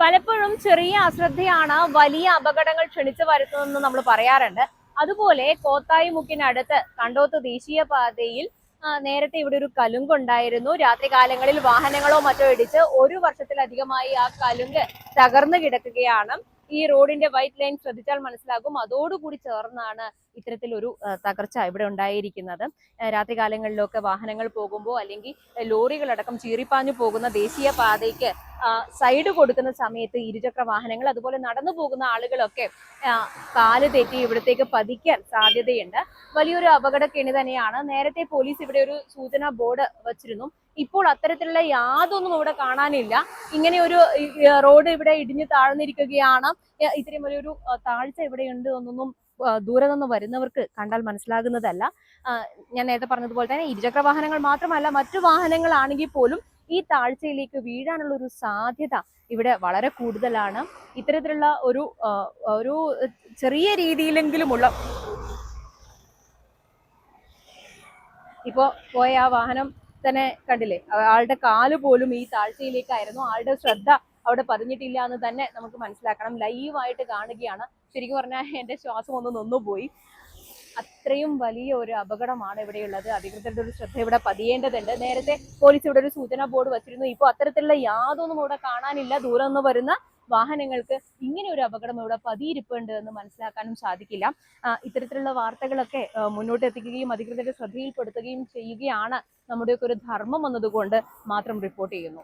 പലപ്പോഴും ചെറിയ അശ്രദ്ധയാണ് വലിയ അപകടങ്ങൾ ക്ഷണിച്ചു വരുത്തുന്നതെന്ന് നമ്മൾ പറയാറുണ്ട്. അതുപോലെ കോത്തായിമുക്കിനടുത്ത് കണ്ടോത്ത് ദേശീയപാതയിൽ നേരത്തെ ഇവിടെ ഒരു കലുങ്കുണ്ടായിരുന്നു. രാത്രികാലങ്ങളിൽ വാഹനങ്ങളോ മറ്റോ ഇടിച്ച് 1 വർഷത്തിലധികമായി ആ കലുങ്ക് തകർന്നു കിടക്കുകയാണ്. ഈ റോഡിന്റെ വൈറ്റ് ലൈൻ ശ്രദ്ധിച്ചാൽ മനസ്സിലാകും. അതോടുകൂടി ചേർന്നാണ് ഇത്തരത്തിലൊരു തകർച്ച ഇവിടെ ഉണ്ടായിരിക്കുന്നത്. രാത്രികാലങ്ങളിലൊക്കെ വാഹനങ്ങൾ പോകുമ്പോൾ അല്ലെങ്കിൽ ലോറികളടക്കം ചീറിപ്പാഞ്ഞു പോകുന്ന ദേശീയപാതയ്ക്ക് സൈഡ് കൊടുക്കുന്ന സമയത്ത് ഇരുചക്ര വാഹനങ്ങൾ അതുപോലെ നടന്നു പോകുന്ന ആളുകളൊക്കെ കാല് തെറ്റി ഇവിടത്തേക്ക് പതിക്കാൻ സാധ്യതയുണ്ട്. വലിയൊരു അപകടക്കെണി തന്നെയാണ്. നേരത്തെ പോലീസ് ഇവിടെ ഒരു സൂചനാ ബോർഡ് വച്ചിരുന്നു. ഇപ്പോൾ അത്തരത്തിലുള്ള യാതൊന്നും ഇവിടെ കാണാനില്ല. ഇങ്ങനെ ഒരു റോഡ് ഇവിടെ ഇടിഞ്ഞു താഴ്ന്നിരിക്കുകയാണ്. ഇത്രയും വലിയൊരു താഴ്ച ഇവിടെയുണ്ട് എന്നൊന്നും ദൂരെ നിന്ന് വരുന്നവർക്ക് കണ്ടാൽ മനസ്സിലാകുന്നതല്ല. ഞാൻ നേരത്തെ പറഞ്ഞതുപോലെ തന്നെ ഇരുചക്ര വാഹനങ്ങൾ മാത്രമല്ല, മറ്റു വാഹനങ്ങളാണെങ്കിൽ പോലും ഈ താഴ്ചയിലേക്ക് വീഴാനുള്ള ഒരു സാധ്യത ഇവിടെ വളരെ കൂടുതലാണ്. ഇത്തരത്തിലുള്ള ഒരു ചെറിയ രീതിയിലെങ്കിലുമുള്ള ഇപ്പോ പോയ ആ വാഹനം തന്നെ കണ്ടില്ലേ, ആളുടെ കാല് പോലും ഈ താഴ്ചയിലേക്കായിരുന്നു. ആളുടെ ശ്രദ്ധ അവിടെ പതിഞ്ഞിട്ടില്ല എന്ന് തന്നെ നമുക്ക് മനസ്സിലാക്കണം. ലൈവായിട്ട് കാണുകയാണ്. ശരിക്കും പറഞ്ഞാൽ എന്റെ ശ്വാസം ഒന്ന് നിന്നുപോയി. അത്രയും വലിയ ഒരു അപകടമാണ് ഇവിടെയുള്ളത്. അധികൃതരുടെ ഒരു ശ്രദ്ധ ഇവിടെ പതിയേണ്ടതുണ്ട്. നേരത്തെ പോലീസ് ഇവിടെ ഒരു സൂചനാ ബോർഡ് വച്ചിരുന്നു. ഇപ്പോൾ അത്തരത്തിലുള്ള യാതൊന്നും ഇവിടെ കാണാനില്ല. ദൂരെ നിന്ന് വരുന്ന വാഹനങ്ങൾക്ക് ഇങ്ങനെ ഒരു അപകടം ഇവിടെ പതിയിരിപ്പുണ്ട് എന്ന് മനസ്സിലാക്കാനും സാധിക്കില്ല. ഇത്തരത്തിലുള്ള വാർത്തകളൊക്കെ മുന്നോട്ട് എത്തിക്കുകയും അധികൃതരുടെ ശ്രദ്ധയിൽപ്പെടുത്തുകയും ചെയ്യുകയാണ് നമ്മുടെയൊക്കെ ഒരു ധർമ്മം എന്നതുകൊണ്ട് മാത്രം റിപ്പോർട്ട് ചെയ്യുന്നു.